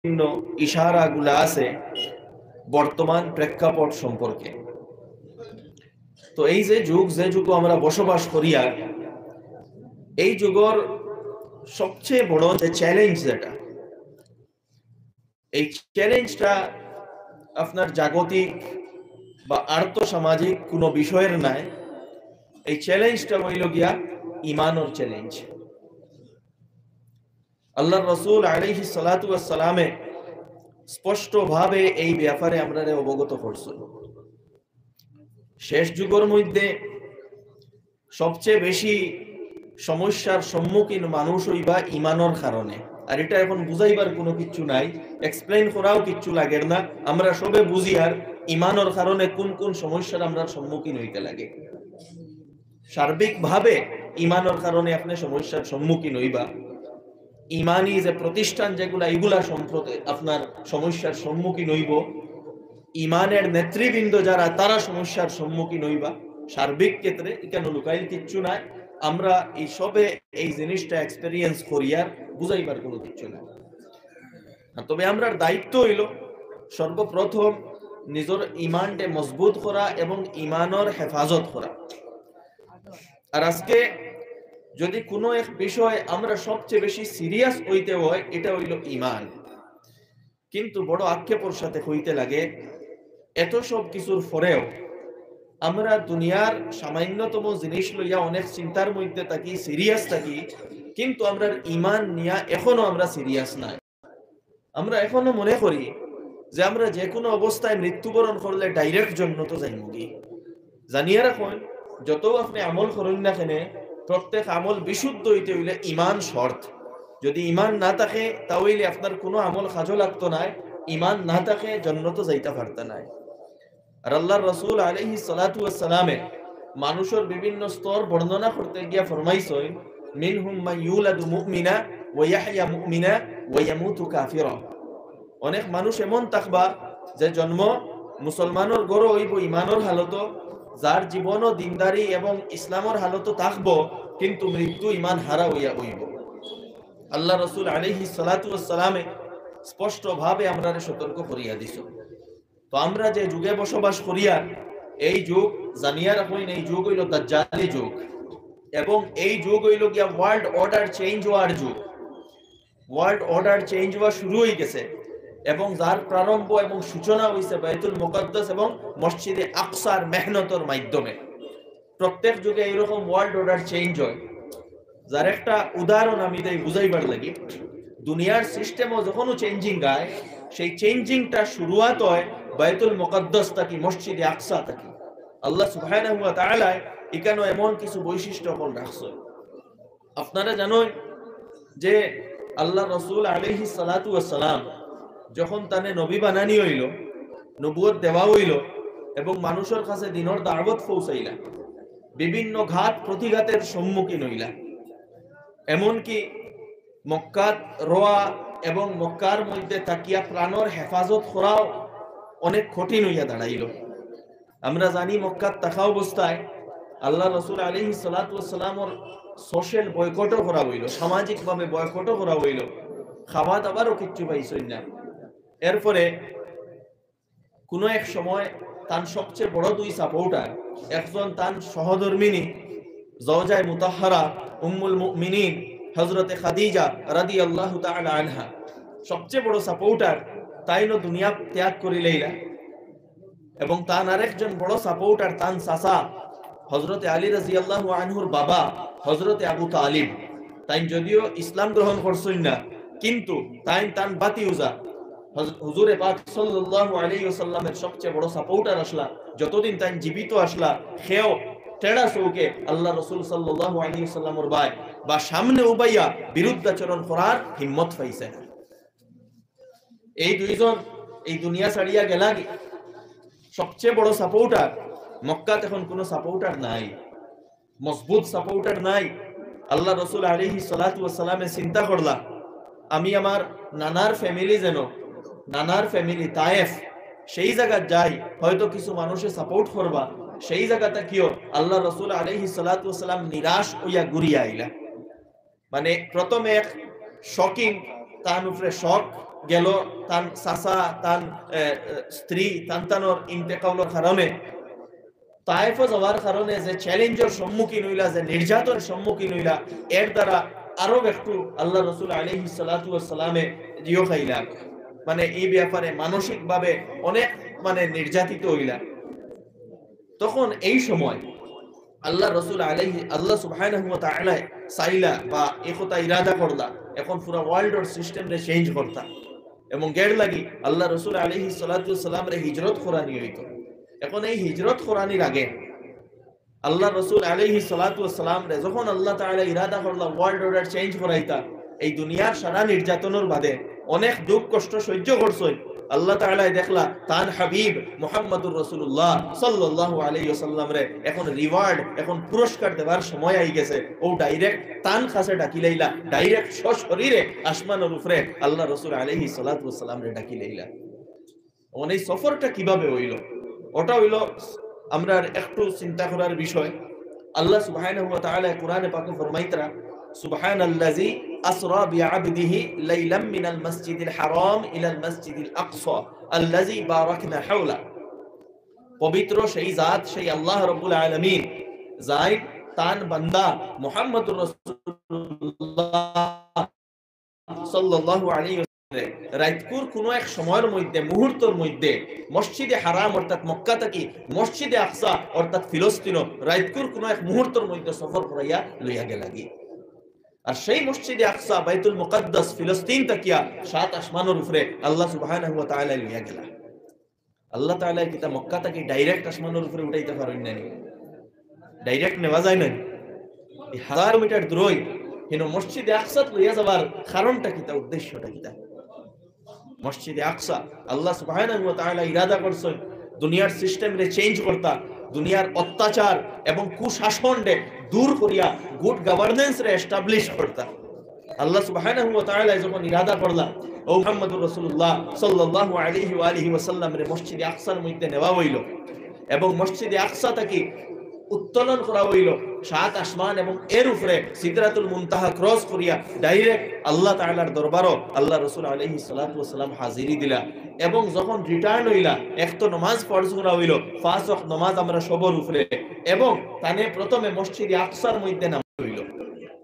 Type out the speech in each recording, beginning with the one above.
বিভিন্ন ইশারাগুলা আছে বর্তমান প্রেক্ষাপট সম্পর্কে। তো এই যে যুগ আমরা বসবাস করি, আর এই যুগের সবচেয়ে বড় যে চ্যালেঞ্জ, যেটা এই চ্যালেঞ্জটা আপনার জাগতিক বা আর্থসামাজিক কোনো বিষয়ের নাই। এই চ্যালেঞ্জটা হইল গিয়া ইমানের চ্যালেঞ্জ। আল্লাহ রসুল আলাইহিস সালাতু ওয়াস সালামে স্পষ্ট ভাবে এই ব্যাপারে আমরা অবগত করছেন। শেষ যুগের মধ্যে সবচেয়ে বেশি সমস্যার সম্মুখীন মানুষ হইবা ইমানের কারণে। আর এটা এখন বুঝাইবার কোনো কিছু নাই, এক্সপ্লেইন করাও কিছু লাগে না। আমরা সবে বুঝি আর ইমানের কারণে কোন কোন সমস্যার আমরা সম্মুখীন হইতে লাগে। সার্বিকভাবে ইমানের কারণে আপনি সমস্যার সম্মুখীন হইবা। ইমানি যে প্রতিষ্ঠান যেগুলা, এগুলা সম্পর্কে আপনার সমস্যার সম্মুখীন হইব। ইমানের নেতৃবৃন্দ যারা, তারা সমস্যার সম্মুখীন হইবা। সার্বিক ক্ষেত্রে এখানে লুকাইল কিচ্ছু নাই। আমরা এই সবে এই জিনিসটা এক্সপেরিয়েন্স করি, আর বুঝাইবার কোনো কিছু নাই। তবে আমরা দায়িত্ব হইল সর্বপ্রথম নিজের ইমানকে মজবুত করা এবং ইমানের হেফাজত করা। আর আজকে যদি কোনো এক বিষয় আমরা সবচেয়ে বেশি সিরিয়াস হইতে হয়, এটা হইল ইমান। কিন্তু বড় আক্ষেপের সাথে হইতে লাগে, এত সব কিছুর পরেও আমরা দুনিয়ার সামান্যতম জিনিস লইয়া অনেক চিন্তার মধ্যে থাকি, সিরিয়াস থাকি, কিন্তু আমরা ইমান নিয়া এখনো আমরা সিরিয়াস নাই। আমরা এখনো মনে করি যে আমরা যে কোনো অবস্থায় মৃত্যুবরণ করলে ডাইরেক্ট জন্নত যাইমুগি। জানিয়ে রাখুন, যত আপনি আমল করেন না কেন, প্রত্যেক আমল বিশুদ্ধ হইতে হইলে ইমান শর্ত। যদি ইমান না থাকে তাহলে আপনার কোনো আমল কাজে লাগতো না। ইমান না থাকে জন্নত যাইতে পারত নাই। আর আল্লাহর রাসূল আলাইহিস সালাতু ওয়াস সালামে মানুষের বিভিন্ন স্তর বর্ণনা করতে গিয়া ফরমাইছেন, মিনহুম মান ইউলাদু মুমিনা ওয়া ইয়াহইয়া মুমিনা ওয়া ইয়ামুতু কাফিরা। অনেক মানুষ এমন থাকবা যে জন্ম মুসলমানের গড় হইব ইমানের হালত, যার জীবনও দিনদারি এবং ইসলামের হালত থাকব, কিন্তু মৃত্যু ইমান হারা হইয়া হইব। আল্লাহ রাসূল আলাইহিস সালাতু ওয়াস সালামে স্পষ্ট ভাবে আমরা সতর্ক করিয়া দিছ। তো আমরা যে যুগে বসবাস করিয়া, এই যুগ জানিয়া রাখুন, এই যুগ হইল দাজ্জালি যুগ, এবং এই যুগ হইল গিয়া ওয়ার্ল্ড অর্ডার চেঞ্জ হওয়ার যুগ। ওয়ার্ল্ড অর্ডার চেঞ্জ হওয়া শুরু হয়ে গেছে, এবং যার প্রারম্ভ এবং সূচনা হয়েছে বাইতুল মুকাদ্দাস এবং মসজিদে আকসার মেহনতের মাধ্যমে। প্রত্যেক যুগে এইরকম ওয়ার্ল্ড অর্ডার চেঞ্জ হয়, যার একটা উদাহরণ আমি তাই বুঝাইবার লাগি। দুনিয়ার সিস্টেমও যখনও চেঞ্জিং গায়, সেই চেঞ্জিংটা শুরুয়াত হয় বাইতুল মুকাদ্দাস থেকে, মসজিদে আকসা থেকে। আল্লাহ সুবহানাহু ওয়া তাআলা এখানে এমন কিছু বৈশিষ্ট্য কোন রাখছে। আপনারা জানেন যে আল্লাহ রাসূল আলাইহিস সালাতু ওয়াস সালাম যখন তানে নবী বানানি হইল, নবুয়ত দেওয়া হইল, এবং মানুষের কাছে দিনের দাওয়াত পৌঁছাইলা, বিভিন্ন ঘাত প্রতিঘাতের সম্মুখীন হইলা। এমনকি মক্কাত রোয়া এবং মক্কার মধ্যে তাকিয়া প্রাণের হেফাজত করাও অনেক কঠিন হইয়া দাঁড়াইল। আমরা জানি মক্কাত থাকা অবস্থায় আল্লাহ রাসূল আলাইহিস সালাতু ওয়াস সালামের সোশ্যাল বয়কটও করা হইল, সামাজিকভাবে বয়কটও করা হইল, খাওয়া দাবারও কিচ্ছু পাইছই না। এরপরে কোনো এক সময় তার সবচেয়ে বড় দুই সাপোর্টার, একজন তার সহধর্মিনী জাওজায়ে মুতাহহারা উম্মুল মুমিনিন হযরতে খাদিজা রাদিয়াল্লাহু তাআলা আনহা, সবচেয়ে বড় সাপোর্টার, তাইনো দুনিয়া ত্যাগ করে লইলা। এবং তার আরেকজন বড় সাপোর্টার তান চাচা হযরতে আলী রাদিয়াল্লাহু আনহুর বাবা হযরতে আবু তালিব। তাই যদিও ইসলাম গ্রহণ করছেন না, কিন্তু তাই তান বাতিউজা হুজুরে পাক সাল্লাল্লাহু আলাইহি ওয়াসাল্লামের সবচেয়ে বড় সাপোর্টার আসলা। যতদিন তাই জীবিত আসলা, খেও টেড়া চৌকে আল্লাহ রাসূল সাল্লাল্লাহু আলাইহি ওয়াসাল্লামের ভাই বা সামনে উবাইয়া বিরুদ্ধাচরণ করার হিম্মত পাইছে। এই দুইজন এই দুনিয়া ছাড়িয়া গেলা, সবচেয়ে বড় সাপোর্টার। মক্কাতে এখন কোনো সাপোর্টার নাই, মজবুত সাপোর্টার নাই। আল্লাহ রাসূল আলাইহিস সালাতু ওয়াস সালামে চিন্তা করলা, আমি আমার নানার ফ্যামিলি, যেন নানার ফ্যামিলি তায়েফ, সেই জায়গা যাই, হয়তো কিছু মানুষে সাপোর্ট করবা। সেই জায়গাটা কিও আল্লাহ রাসূল আলাইহিস সালাতু ওয়াস সালাম নিরাশ হইয়া ঘুরিয়া আইলা। মানে প্রথমে এক শকিং, তার উপরে শক, গেল তান চাচা তান স্ত্রী তান্তানোর ইন্তেকালের কারণে তায়েফে যাওয়ার কারণে যে চ্যালেঞ্জের সম্মুখীন হইলা, যে নির্যাতনের সম্মুখীন হইলা, এর দ্বারা আরো একটু আল্লাহ রাসূল আলাইহিস সালাতু ওয়াস সালামে জিও খাইলা, মানে এই ব্যাপারে মানসিক ভাবে অনেক মানে নির্যাতিত হইলা। তখন এই সময় আল্লাহ রাসূল আল্লাহ সুবহানাহু ওয়া তাআলা চাইলা বা এই কথা ইরাদা করলা এখন পুরো ওয়ার্ল্ডের সিস্টেমরে চেঞ্জ করতা, এবং গের লাগি আল্লাহ রাসূল আলাইহিস সালাতু ওয়াস সালাম রে হিজরত করানি হইতো। এখন এই হিজরত করানির আগে আল্লাহ রাসূল আলাইহিস সালাতু ওয়াস সালাম রে যখন আল্লাহ তাআলা ইরাদা করলা ওয়ার্ল্ড অর্ডার চেঞ্জ করাইতা, এই দুনিয়ার সারা নির্যাতনের বাদে অনেক দুঃখ কষ্ট সহ্য করছই, আল্লাহ তাআলা দেখলা তান হাবিব মুহাম্মদুর রাসূলুল্লাহ সাল্লাল্লাহু আলাইহি ওয়াসাল্লাম রে এখন রিওয়ার্ড, এখন পুরস্কার দেওয়ার সময় আই গেছে। ও ডাইরেক্ট তান কাছে ডাকি লাইলা, ডাইরেক্ট সশরীরে আসমানের উপরে আল্লাহ রাসূল আলাইহিস সালাতু ওয়াস সালাম রে ডাকি লাইলা। এই সফরটা কিভাবে হইল ওটা হইল আমরা একটু চিন্তা করার বিষয়। আল্লাহ সুবহানাহু ওয়া তাআলা কোরআনে পাকে ফরমাইতরা সুবহানাল্লাযী আসরা বিআবদিহি লাইলাম মিনাল মাসজিদিল হারাম ইলাল মাসজিদিল আকসা আল্লাযী বারাকনা হাওলা। পবিত্র সেই জাত, সেই আল্লাহ রাব্বুল আলামিন যাই তান বান্দা মুহাম্মদুর রাসূলুল্লাহ সাল্লাল্লাহু আলাইহি রাইতকুর কোন এক সময়ের মধ্যে মুহূর্তের মধ্যে মসজিদে হারাম অর্থাৎ মক্কা থেকে মসজিদে আকসা অর্থাৎ ফিলিস্তিন রাইতকুর কোন এক মুহূর্তের মধ্যে সফর করাইয়া লইয়া গেলাগি। আর সেই মসজিদে আকসা বাইতুল মুকদ্দাস ফিলিস্তিন তাকিয়া সাত আসমানের উপরে আল্লাহ সুবহানাহু ওয়া তাআলা লইয়া গেলা। আল্লাহ তাআলা কিতা মক্কা থেকে ডাইরেক্ট আসমানের উপরে উঠাইতে পারেন না, ডাইরেক্ট নেওয়া যায় না। এই 1000 মিটার দূরই হেন মসজিদে আকসা লইয়া যাবার কারণটা কিতা, উদ্দেশ্যটা কিতা? মসজিদে আকসা আল্লাহ সুবহানাহু ওয়া তাআলা ইরাদা করছেন দুনিয়ার সিস্টেম রে চেঞ্জ করতা, দুনিয়ার অত্যাচার এবং কুশাসন রে দূর করিয়া গুড গভর্নেন্স রে এস্টাবলিশ করতা। আল্লাহ সুবহানাহু ওয়া তাআলা যখন ইরাদা করলা ও মুহাম্মদুর রাসূলুল্লাহ সাল্লাল্লাহু আলাইহি ওয়া আলিহি ওয়াসাল্লাম রে মসজিদে আকসার মধ্যে নেওয়া হইল এবং মসজিদে আকসা থেকে উত্তোলন করা হইল সাত আসমান এবং এর উপরে সিদরাতুল মুনতাহা ক্রস করিয়া ডাইরেক্ট আল্লাহ তাআলার দরবারও আল্লাহ রাসূল আলাইহিস সালাতু ওয়াস সালাম হাজিরি দিলা। এবং যখন রিটার্ন হইলা এক তো নামাজ ফরজ করা হইল, 5 ওয়াক্ত নামাজ আমরা সবর উপরে, এবং তানে প্রথমে মসজিদে আকসার মধ্যে নামাজ হইল।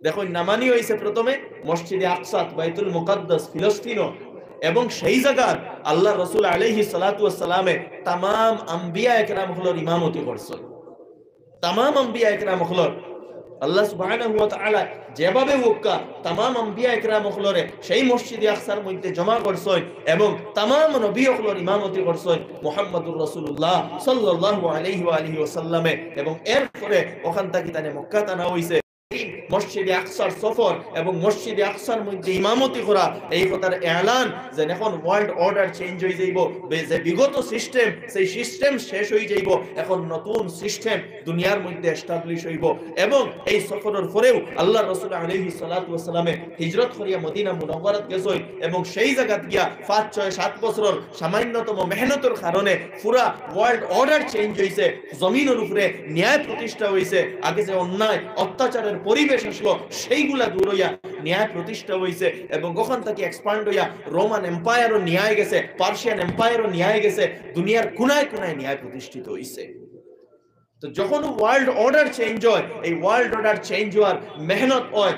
দেখো নামানি হইছে প্রথমে মসজিদে আকসা বাইতুল মুকদ্দাস ফিলিস্তিন, এবং সেই জায়গার আল্লাহ রাসূল আলাইহিস সালাতু ওয়াস সালামে तमाम আম্বিয়া একরাম হলোর ইমামতি করছেন। तमाम अंबिया इकराम मखलूक আল্লাহ সুবহানাহু ওয়া তাআলা যেভাবে ওকা तमाम अंबिया इकराम মখলুরে সেই মসজিদে আকসার মধ্যে জমা করছেন এবং तमाम নবী হলোর ইমামতি করছেন মুহাম্মদুর রাসূলুল্লাহ সাল্লাল্লাহু আলাইহি ওয়া আলিহি ওয়াসাল্লামে। এবং এরপরে ওখান থেকে তানে মক্কা টানা হইছে। মসজিদে আকসার সফর এবং মসজিদে আকসার মধ্যে ইমামতি করা এই কথার এলান যে এখন ওয়ার্ল্ড অর্ডার চেঞ্জ হয়ে যাইব, যে বিগত সিস্টেম সেই সিস্টেম শেষ হয়ে যাইব, এখন নতুন সিস্টেম দুনিয়ার মধ্যে এস্টাবলিশ হইব। এবং এই সফরের পরেও আল্লাহ রাসূল আলাইহিস সালাতু ওয়াস সালামে হিজরত করিয়া মদিনা মুনাওয়ারাত গেছেন এবং সেই জায়গা গিয়া 5 6 7 বছর সামান্যতম মেহনতের কারণে পুরা ওয়ার্ল্ড অর্ডার চেঞ্জ হইছে, জমিনের উপরে ন্যায় প্রতিষ্ঠা হইছে। আগে যে অন্যায় অত্যাচারের পরিবেশ আসলো সেইগুলা দূর হইয়া ন্যায় প্রতিষ্ঠা হইছে এবং ওখান থেকে এক্সপান্ড হইয়া রোমান এম্পায়ারও ন্যায় গেছে, পার্সিয়ান এম্পায়ারও ন্যায় গেছে, দুনিয়ার কোনায় কোনায় ন্যায় প্রতিষ্ঠিত হইছে। তো যখন ওয়ার্ল্ড অর্ডার চেঞ্জ হয়, এই ওয়ার্ল্ড অর্ডার চেঞ্জ হওয়ার মেহনত হয়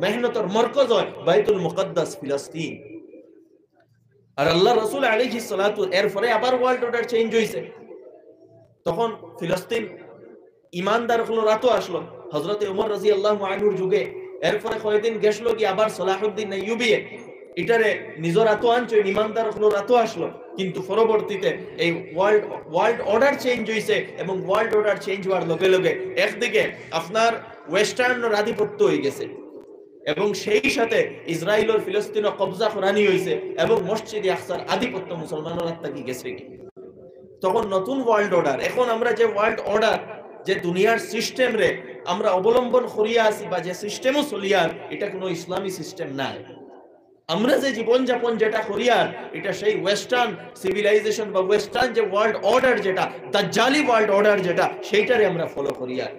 মেহনতের মরকজ হয় বাইতুল মুকদ্দাস ফিলিস্তিন। আর আল্লাহ রাসূল আলাইহিস সালাতু এরপরে আবার ওয়ার্ল্ড অর্ডার চেঞ্জ হইছে। তখন ফিলিস্তিন ইমানদার হলো রাতও আসলো হযরতে ওমর রাদিয়াল্লাহু আনহুর যুগে। এরপরে কয়েকদিন গেছলো কি আবার সালাহুদ্দিন আইয়ুবী এটারে নিজের রাতও আনছে, ইমানদার হলো রাতও আসলো। কিন্তু পরবর্তীতে এই ওয়ার্ল্ড অর্ডার চেঞ্জ হইছে এবং ওয়ার্ল্ড অর্ডার চেঞ্জ হওয়ার লগে লগে একদিকে আপনার ওয়েস্টার্নের আধিপত্য হয়ে গেছে এবং সেই সাথে ইসরায়েলের ফিলিস্তিনও কবজা করানি হইছে এবং মসজিদে আকসার আধিপত্য মুসলমানের হাত থেকে গেছে। তখন নতুন ওয়ার্ল্ড অর্ডার, এখন আমরা যে ওয়ার্ল্ড অর্ডার যে দুনিয়ার সিস্টেম রে আমরা অবলম্বন করিয়া আছি বা যে সিস্টেমও চলিয়ার এটা কোনো ইসলামী সিস্টেম নাই। আমরা যে জীবনযাপন যেটা করিয়ার এটা সেই ওয়েস্টার্ন সিভিলাইজেশন বা ওয়েস্টার্ন যে ওয়ার্ল্ড অর্ডার যেটা দাজ্জালি ওয়ার্ল্ড অর্ডার যেটা সেইটারে আমরা ফলো করিয়ার।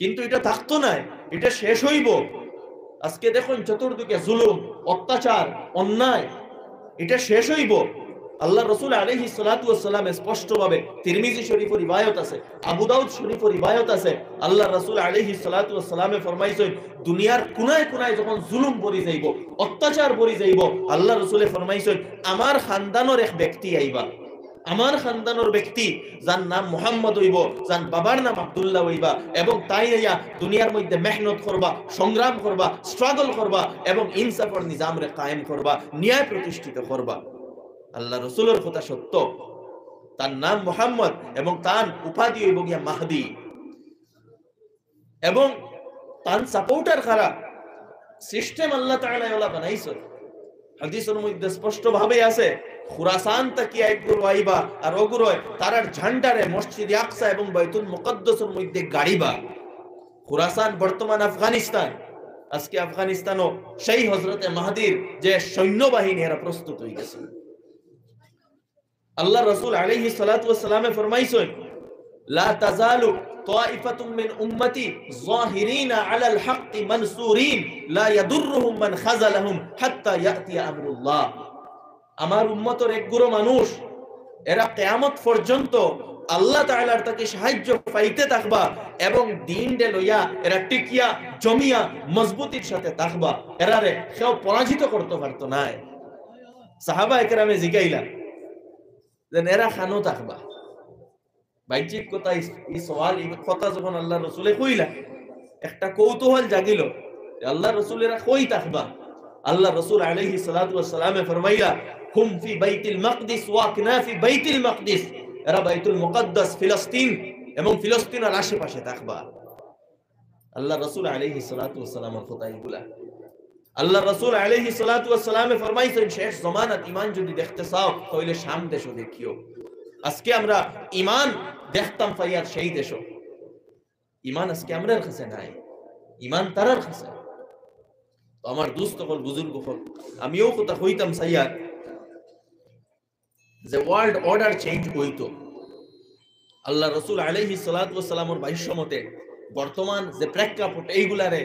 কিন্তু এটা থাকতো না, এটা শেষ হইব। আজকে দেখুন চতুর্দিকে জুলুম, অত্যাচার, অন্যায়, এটা শেষ হইব। আল্লাহ রাসূল আলাইহিস সালাতু ওয়াস সালাম স্পষ্টভাবে তিরমিজি শরীফের রিওয়ায়াত আছে, আবু দাউদ শরীফের রিওয়ায়াত আছে, আল্লাহ রাসূল আলাইহিস সালাতু ওয়াস সালামে ফরমাইছেন দুনিয়ার কোনায় কোনায় যখন জুলুম বরি যাইব, অত্যাচার বরি যাইব, আল্লাহ রাসূলে ফরমাইছেন আমার খানদানের এক ব্যক্তি আইবা, আমার খানদানের ব্যক্তি যার নাম মুহাম্মদ হইব, যার বাবার নাম আব্দুল্লাহ হইবা, এবং তাই আইয়া দুনিয়ার মধ্যে মেহনত করবা, সংগ্রাম করবা, স্ট্রাগল করবা এবং ইনসাফের নিজামরে কায়েম করবা, ন্যায় প্রতিষ্ঠিত করবা। আল্লাহ রাসূলের কথা সত্য, তার নাম মুহাম্মদ এবং তার উপাধি হইব গিয়া মাহদি, এবং তার সাপোর্টার কারা সিস্টেম আল্লাহ তাআলা ওলা বানাইছে। হাদিসের মধ্যে স্পষ্ট ভাবে আছে খুরাসান তাকি একগুলো আইবা আর ওগুলো তারার ঝান্ডারে মসজিদে আকসা এবং বাইতুল মুকদ্দাসের মধ্যে গাড়িবা। খুরাসান বর্তমান আফগানিস্তান, আজকে আফগানিস্তানও সেই হযরতে মাহদির যে সৈন্যবাহিনী এরা প্রস্তুত হয়ে গেছে। আল্লাহ রাসূল আলাইহিস সালাতু ওয়াস সালামে ফরমাইছেন লা তাজালু তাইফাতুম মিন উম্মতি যাহিরিনা আলাল হক্কি মানসুরিন লা ইয়াদুররুহুম মান খাযালাহুম হাত্তা ইয়াতি আমরুল্লাহ। আমার উম্মতের এক গুরু মানুষ এরা কিয়ামত পর্যন্ত আল্লাহ তাআলার তাকে সাহায্য পাইতে থাকবা এবং দ্বীনকে লইয়া এরা টিকিয়া জমিয়া মজবুতির সাথে থাকবা, এরারে কেউ পরাজিত করতে পারতো না। সাহাবায়ে কেরামে জিগাইলা যে এরা খানো থাকবা, বাহ্যিক কথা এই সওয়াল এই কথা যখন আল্লাহ রাসূলে কইলা একটা কৌতূহল জাগিল আল্লাহ রাসূলেরা কই থাকবা। আল্লাহ রাসূল আলাইহিস সালাতু ওয়াস সালামে ফরমাইলা হুম ফি বাইতুল মাকদিস ওয়া কিনা ফি বাইতুল মাকদিস, এরা বাইতুল মুকদ্দাস ফিলিস্তিন এবং ফিলিস্তিনের আশেপাশে থাকবা। আল্লাহ রাসূল আলাইহিস সালাতু ওয়াস সালামের কথা এগুলা। আল্লাহ রাসূল আলাইহিস সালাতু ওয়াস সালামে ফরমাইছেন শেষ জামানাত ঈমান যদি দেখতে চাও তাহলে শাম দেশও দেখিও। আজকে আমরা ঈমান দেখতাম ফাইয়ার সেই দেশও, ঈমান আজকে আমরার কাছে নাই, ঈমান তারার কাছে। তো আমার দোস্ত হল বুজুর্গ হল আমিও কথা হইতাম সাইয়ার যে ওয়ার্ল্ড অর্ডার চেঞ্জ হইতো। আল্লাহ রাসূল আলাইহিস সালাতু ওয়াস সালামের ভাষ্যমতে বর্তমান যে প্রেক্ষাপট এইগুলারে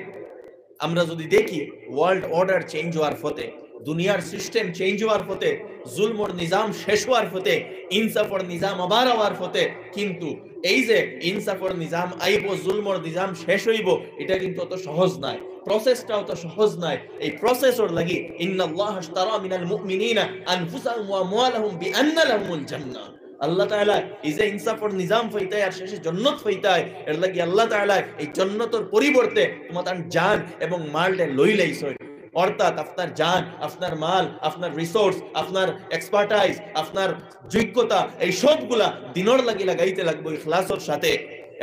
আমরা যদি দেখি ওয়ার্ল্ড অর্ডার চেঞ্জ হওয়ার ফতে, দুনিয়ার সিস্টেম চেঞ্জ হওয়ার ফতে, জুলমর নিজাম শেষ হওয়ার ফতে, ইনসাফর নিজাম আবার হওয়ার ফতে, কিন্তু এই যে ইনসাফর নিজাম আইব জুলমর নিজাম শেষ হইব এটা কিন্তু অত সহজ নয়, প্রসেসটা অত সহজ নয়। এই প্রসেসর লাগি ইন্নাল্লাহ আশতারা মিনাল মুমিনিনা আনফুসাহুম ওয়া আমওয়ালাহুম বিআন্না লাহুমুল জান্নাহ। আল্লাহ তাআলা এই যে ইনসাফর নিজাম ফাইতায় আর শেষে জান্নাত ফাইতায়, এর লাগি আল্লাহ তাআলা এই জান্নাতের পরিবর্তে তোমার জান এবং মালটা লই লাইছেন। অর্থাৎ আপনার জান, আপনার মাল, আপনার রিসোর্স, আপনার এক্সপার্টাইজ, আপনার যোগ্যতা এই সবগুলা দিনের লাগি লাগাইতে লাগবো ইখলাসের সাথে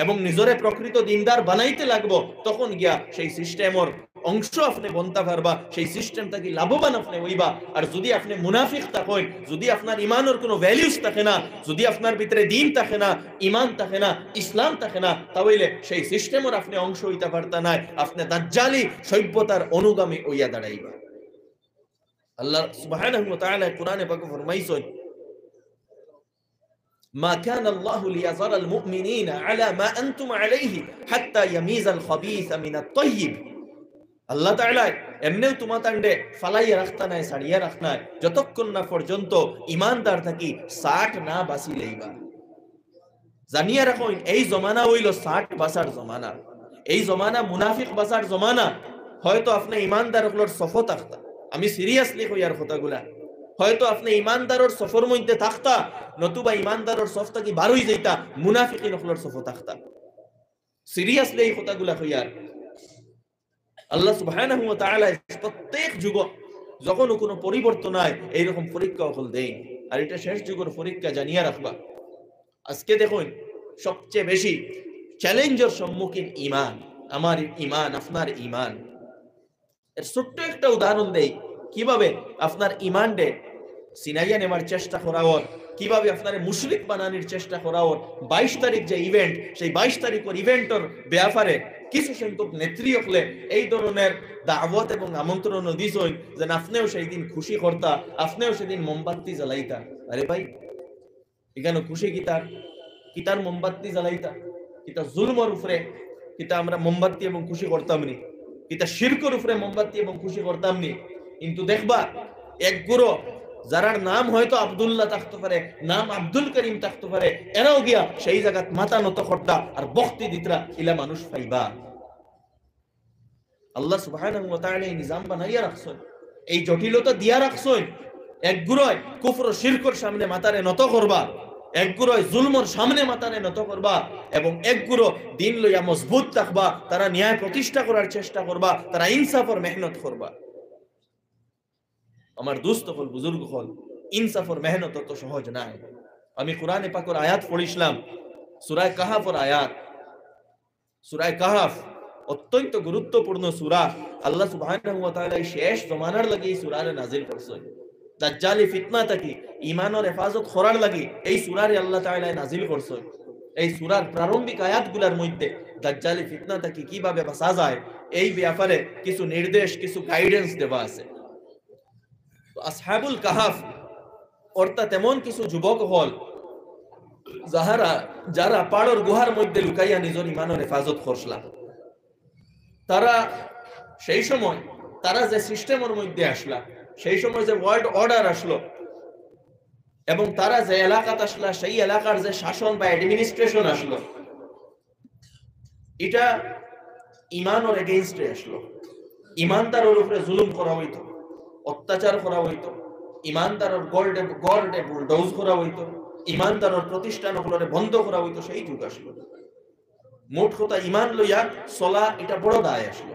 এবং নিজরে প্রকৃত দিনদার বানাইতে লাগবো। তখন গিয়া সেই সিস্টেমের অংশ আপনি বনতে পারবা, সেই সিস্টেমটা কি লাভবান আপনি হইবা। আর যদি আপনি মুনাফিক থাকেন, যদি আপনার ইমানের কোনো ভ্যালুস থাকে না, যদি আপনার ভিতরে দিন থাকে না, ইমান থাকে না, ইসলাম থাকে না, তাহলে সেই সিস্টেমের আপনি অংশ হইতে পারতা না, আপনি দাজ্জালি সভ্যতার অনুগামী হইয়া দাঁড়াইবা। আল্লাহ সুবহানাহু ওয়া তাআলা কোরআনে পাকে ফরমাইছেন মা কানা আল্লাহু লিয়াযরাল মুমিনিনা আলা মা আনতুম আলাইহি হাত্তা ইয়ামিজাল খাবিসা মিনাত তাইয়্যিব। আল্লাহ তাআলা এমনিও তোমাতান্ডে ফালাইয়া রাখতা নাই, ছাড়িয়া রাখতা নাই যতক্ষণ না পর্যন্ত ইমানদার থাকি 60 না বাসি লইবা। জানিয়া রাখো এই জমানা হইল 60 বাসার জমানা, এই জমানা মুনাফিক বাসার জমানা। হয়তো আপনি ইমানদার হলোর সফর থাকতা, আমি সিরিয়াসলি কইয়ার কথাগুলা, হয়তো আপনি ইমানদারের সফর মধ্যে থাকতা, নতুবা ইমানদারের সফ থাকি বার হই যাইতা মুনাফিকিন হলোর সফর থাকতা। সিরিয়াসলি এই কথাগুলা কইয়ার। আল্লাহ সুবহানাহু ওয়া তাআলা প্রত্যেক যুগ যখন কোনো পরিবর্তন হয় এইরকম পরীক্ষা হল দেই, আর এটা শেষ যুগের পরীক্ষা জানিয়া রাখবা। আজকে দেখুন সবচেয়ে বেশি চ্যালেঞ্জের সম্মুখীন ইমান, আমার ইমান, আপনার ইমান। এর ছোট্ট একটা উদাহরণ দেই কিভাবে আপনার ইমানকে সিনাইয়া নেওয়ার চেষ্টা করা হল, কিভাবে আপনার মুশরিক বানানোর চেষ্টা করা হল। 22 তারিখ যে ইভেন্ট, সেই 22 তারিখের ইভেন্টের ব্যাপারে কিছু সংখ্যক নেত্রী হলে এই ধরনের দাওয়াত এবং আমন্ত্রণ দিছেন যে আপনিও সেই দিন খুশি করতা, আপনিও সেদিন মোমবাতি জ্বালাইতা। আরে ভাই এখানে খুশি কিতার মোমবাতি জ্বালাইতা, কিতা জুলমের উপরে কিতা আমরা মোমবাতি এবং খুশি করতাম নি, কিতা শিরকের উপরে মোমবাতি এবং খুশি করতাম নি। কিন্তু দেখবা এক গুরু যারার নাম হয়তো আব্দুল্লাহ থাকতে পারে, নাম আব্দুল করিম থাকতে পারে, এরাও গিয়া সেই জায়গাত মাথা নত করতা আর বক্তি দিতরা ইলা মানুষ পাইবা। আল্লাহ সুবহানাহু ওয়া তাআলা এই নিজাম বানাইয়া রাখছেন, এই জটিলতা দিয়া রাখছেন। একগুরোয় কুফর শিরকর সামনে মাথারে নত করবা, একগুরোয় জুলমর সামনে মাথারে নত করবা, এবং একগুরো দিন লইয়া মজবুত থাকবা, তারা ন্যায় প্রতিষ্ঠা করার চেষ্টা করবা, তারা ইনসাফের মেহনত করবা। আমার দোস্ত হল, বুজুর্গ হল, ইনসাফের মেহনত তো সহজ নাই। আমি কোরআনে পাকের আয়াত পড়িছিলাম, সূরা কাহাফের আয়াত। সূরা কাহাফ অত্যন্ত গুরুত্বপূর্ণ সূরা। আল্লাহ সুবহানাহু ওয়া তাআলা এই শেষ জমানার লাগি এই সূরারে নাজিল করছেন। দাজ্জালি ফিতনা থেকে ঈমানের হেফাজত করার লাগি এই সূরারে আল্লাহ তাআলা নাজিল করছেন। এই সূরার প্রারম্ভিক আয়াতগুলোর মধ্যে দাজ্জালি ফিতনা থেকে কিভাবে বাঁচা যায় এই ব্যাপারে কিছু নির্দেশ, কিছু গাইডেন্স দেওয়া আছে। আসহাবুল কাহাফ অর্থাৎ এমন কিছু যুবক হল যারা পাড়র গুহার মধ্যে লুকাইয়া নিজের ঈমানের হেফাজত করছিলেন। তারা সেই সময় তারা যে সিস্টেমের মধ্যে আসলা, সেই সময় যে ওয়ার্ল্ড অর্ডার আসলো, এবং তারা যে এলাকাতে আসলা, সেই এলাকার যে শাসন বা অ্যাডমিনিস্ট্রেশন আসলো, এটা ঈমানের এগেইনস্টে আসলো। ঈমানদারের উপরে জুলুম করা হইতো, অত্যাচার করা হইতো, ঈমানদারের গড়ে বুলডোজ করা হইতো, ঈমানদারের প্রতিষ্ঠানগুলোরে বন্ধ করা হইতো। সেই যুগ আসলো। মোট কথা ঈমান লইয়া চলা এটা বড় দায় আসলো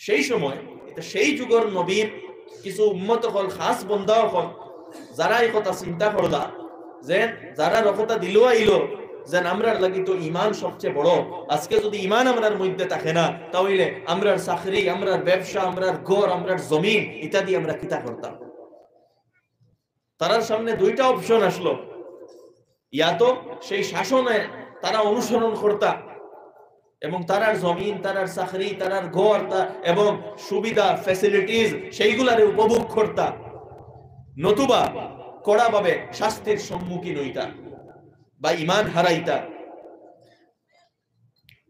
সেই সময়। এটা সেই যুগের নবীর কিছু উম্মত হল, খাস বন্ধা হল, যারা এই কথা চিন্তা করলা যে যারা রকতা দিল আইলো যে আমরার লাগি তো ঈমান সবচেয়ে বড়। আজকে যদি ঈমান আমরার মধ্যে থাকে না, তাহলে আমরার চাকরি, আমরার ব্যবসা, আমরার ঘর, আমরার জমিন ইত্যাদি আমরা কিতা করতাম। তারার সামনে দুইটা অপশন আসলো, ইয়া তো সেই শাসনে তারা অনুসরণ করতা এবং তারার জমিন, তারার চাকরি, তারার ঘর এবং সুবিধা ফ্যাসিলিটিস সেইগুলারে উপভোগ করতা, নতুবা কড়াভাবে শাস্তির সম্মুখীন হইতা বা ঈমান হারাইতা।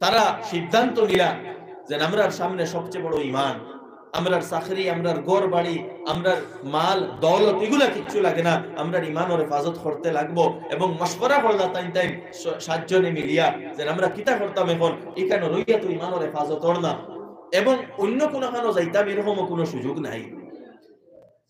তারা সিদ্ধান্ত নিলা যে আমরার সামনে সবচেয়ে বড় ঈমান। আমরার চাকরি, আমরার ঘর বাড়ি, আমরার মাল দৌলত এগুলা কিচ্ছু লাগে না, আমরার ঈমানের হেফাজত করতে লাগবো। এবং মশওয়ারা করলা তাই সাতজনে মিলিয়া যে আমরা কিতা করতাম এখন, এখানে রইয়া তো ঈমানের হেফাজত হর না এবং অন্য কোনো খানো যাইতাম, এরকমও কোনো সুযোগ নাই।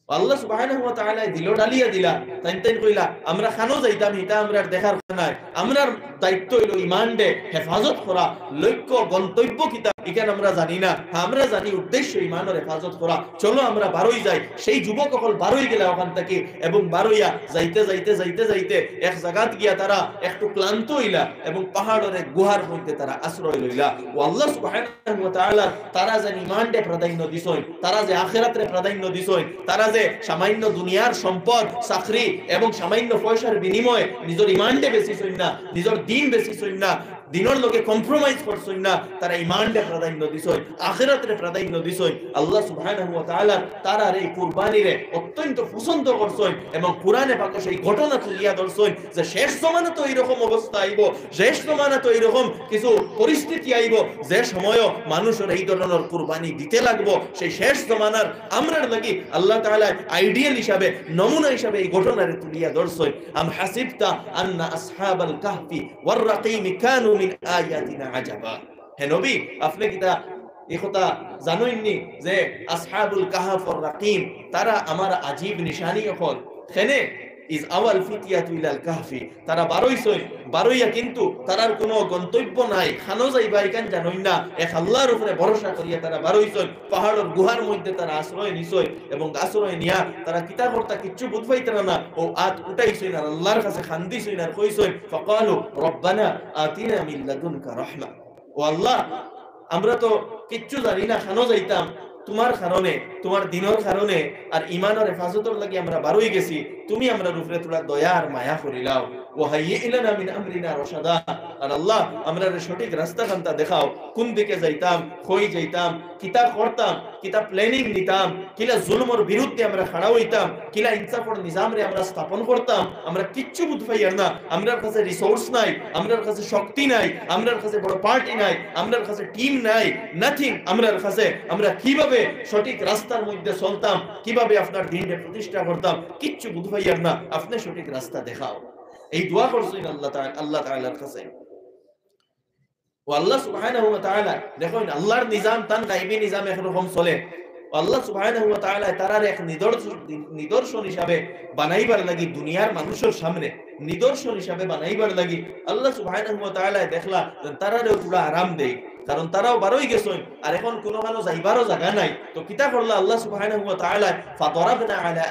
আল্লাহ সুবহানাহু ওয়া তাআলা দিল ডালিয়া দিলা তাই কইলা আমরা খানো যাইতাম, এটা আমরার দেখার নাই। আমরার দায়িত্ব হইল ঈমান দে হেফাজত করা, লক্ষ্য গন্তব্য কিতা এখানে আমরা জানি না, আমরা জানি উদ্দেশ্য ঈমানের হেফাজত করা। চলো আমরা বারোই যাই। সেই যুবক সকল বারোই গেলা ওখান থেকে, এবং বারোইয়া যাইতে যাইতে যাইতে যাইতে এক জায়গাত গিয়া তারা একটু ক্লান্ত হইলা এবং পাহাড়ের এক গুহার মধ্যে তারা আশ্রয় লইলা। ও আল্লাহ সুবহানাহু ওয়া তাআলা তারা যে ঈমান দে প্রাধান্য দিছই, তারা যে আখিরাতে প্রাধান্য দিছই, তারা যে সামান্য দুনিয়ার সম্পদ, চাকরি এবং সামান্য পয়সার বিনিময়ে নিজের ঈমানকে বেচিছই না, নিজের দিন বেচিছই না, দিনের লগে কম্প্রোমাইজ করছই না, তারা ঈমানকে প্রাধান্য দিছই, আখিরাতে প্রাধান্য দিছই। আল্লাহ সুবহানাহু ওয়া তাআলা তারার এই কুরবানিরে অত্যন্ত পছন্দ করছই এবং কোরআনে পাকে সেই ঘটনা তুলিয়া ধরছই যে শেষ জমানা তো এইরকম অবস্থা আইব, শেষ জমানা তো এইরকম কিছু পরিস্থিতি আইব যে সময়ও মানুষের এই ধরনের কুরবানি দিতে লাগবো। সেই শেষ জমানার আমরার লাগি আল্লাহ তাআলা আইডিয়াল হিসাবে, নমুনা হিসাবে এই ঘটনারে তুলিয়া ধরছই। আম হাসিবতা আন্না আসহাবাল কাহফি ওয়ার রাকিম কানু মিন আয়াতিনা আজাবা। হে নবী, আপনি কি তা এই কথা জানেননি যে আসহাবুল কাহফ ওয়ার রাকিম তারা আমার আজীব নিশানি হল। খেনে ইজ আওয়াল ফিতিয়াতু ইলাল কাহফি, তারা বারোইয়া কিন্তু তারার কোনো গন্তব্য নাই, খানো যাইবা এখান জানোই না, এক আল্লাহর উপরে ভরসা করিয়া তারা বারোইছই, পাহাড়ের গুহার মধ্যে তারা আশ্রয় নিছই এবং আশ্রয় নিয়া তারা কিতা করতা কিচ্ছু বুঝবাইতারা না। ও আত উঠাইছই না, আল্লাহর কাছে খান্দিছই না, কইছই ফাকালু রব্বানা আতিনা মিন লাদুনকা রাহমা। ও আল্লাহ, আমরা তো কিচ্ছু জানি না, খানো যাইতাম তোমার কারণে, তোমার দিনের কারণে আর ঈমানের হেফাজতের লাগি আমরা বারোই গেছি, তুমি আমরা উপরে তোলা দয়া আর মায়া করিলাও। ও হাইয়্যিলানা মিন আমরিনা রাশাদা, আর আল্লাহ আমরা সঠিক রাস্তা খান্তা দেখাও, কোন দিকে যাইতাম, কই যাইতাম, কিতা করতাম, কিতা প্ল্যানিং নিতাম, কিলা জুলুমের বিরুদ্ধে আমরা খাড়া হইতাম, কিলা ইনসাফের নিজামরে আমরা স্থাপন করতাম। আমরা কিচ্ছু বুঝ পাইয়ার না, আমরার কাছে রিসোর্স নাই, আমরার কাছে শক্তি নাই, আমরার কাছে বড় পার্টি নাই, আমরার কাছে টিম নাই, নাথিং আমরার কাছে। আমরা কিভাবে সঠিক রাস্তার মধ্যে চলতাম, কিভাবে আপনার দিনকে প্রতিষ্ঠা করতাম, কিচ্ছু বুঝ পাইয়ার না। আপনি সঠিক রাস্তা দেখাও। এই দোয়া করছেন আল্লাহ তাআলার কাছে। ও আল্লাহ সুবহানাহু ওয়া তাআলা দেখুন আল্লাহর নিজাম তান গায়বী নিজাম একরকম চলে। আল্লাহ সুবহানাহু ওয়া তাআলা তারার এক নিদর্শন হিসাবে বানাইবার লাগি, দুনিয়ার মানুষের সামনে নিদর্শন হিসাবে বানাইবার লাগি আল্লাহ সুবহানাহু ওয়া তাআলা দেখলা তারারেও পুরো আরাম দেই, কারণ তারাও বারোই গেছেন আর এখন কোনো মানুষ যাইবারও জায়গা নাই। তো কিতা করলা আল্লাহ সুবহানাহু ওয়া তাআলা ফাদরাবনা আলা